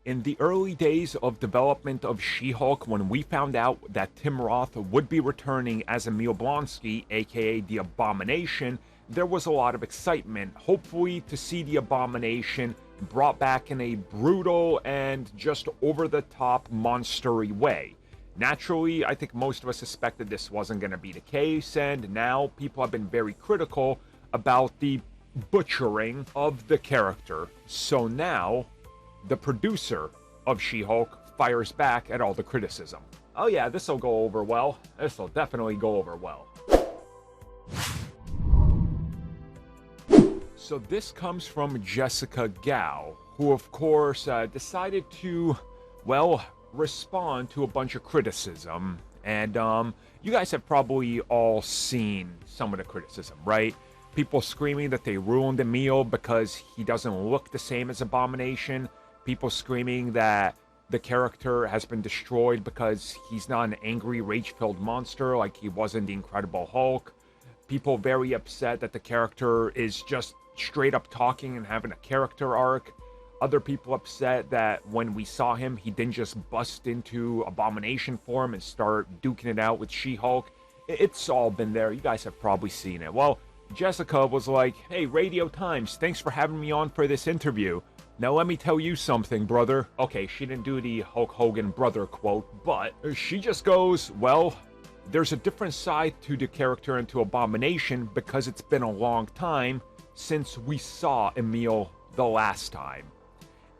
In the early days of development of She-Hulk, when we found out that Tim Roth would be returning as Emil Blonsky, aka the Abomination, there was a lot of excitement, hopefully to see the Abomination brought back in a brutal and just over-the-top monster-y way. Naturally, I think most of us suspected this wasn't going to be the case, and now people have been very critical about the butchering of the character. So now, the producer of She-Hulk fires back at all the criticism. Oh yeah, this'll go over well. This'll definitely go over well. So this comes from Jessica Gao, who of course decided to, well, respond to a bunch of criticism. And you guys have probably all seen some of the criticism, right? People screaming that they ruined Emil because he doesn't look the same as Abomination. People screaming that the character has been destroyed because he's not an angry, rage-filled monster like he was in The Incredible Hulk. People very upset that the character is just straight up talking and having a character arc. Other people upset that when we saw him, he didn't just bust into Abomination form and start duking it out with She-Hulk. It's all been there. You guys have probably seen it. Well, Jessica was like, "Hey, Radio Times, thanks for having me on for this interview. Now let me tell you something, brother." Okay, she didn't do the Hulk Hogan brother quote, but she just goes, "Well, there's a different side to the character and to Abomination because it's been a long time since we saw Emil the last time."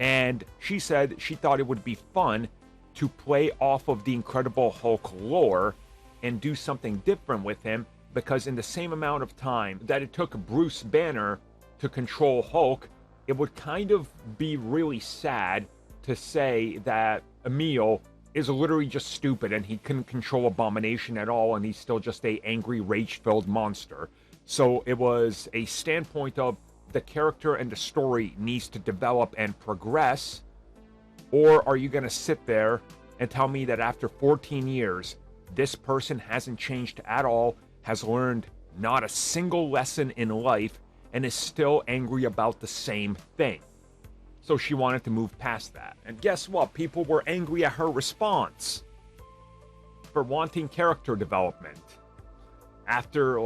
And she said she thought it would be fun to play off of the Incredible Hulk lore and do something different with him, because in the same amount of time that it took Bruce Banner to control Hulk, it would kind of be really sad to say that Emil is literally just stupid and he couldn't control Abomination at all and he's still just a angry, rage-filled monster. So it was a standpoint of the character and the story needs to develop and progress, or are you going to sit there and tell me that after 14 years, this person hasn't changed at all, has learned not a single lesson in life, and is still angry about the same thing? So she wanted to move past that. And guess what? People were angry at her response for wanting character development. After,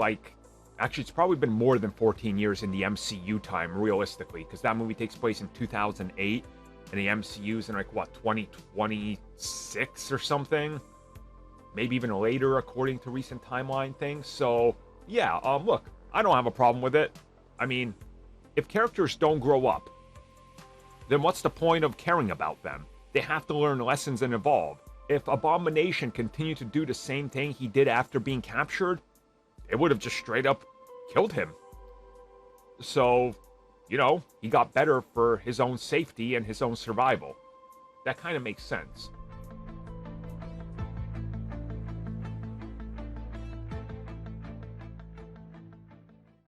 actually, it's probably been more than 14 years in the MCU time, realistically, because that movie takes place in 2008, and the MCU's in, 2026 or something? Maybe even later, according to recent timeline things. So, yeah, look, I don't have a problem with it. I mean, if characters don't grow up, then what's the point of caring about them? They have to learn lessons and evolve. If Abomination continued to do the same thing he did after being captured, it would have just straight up killed him. So, he got better for his own safety and his own survival. That kind of makes sense.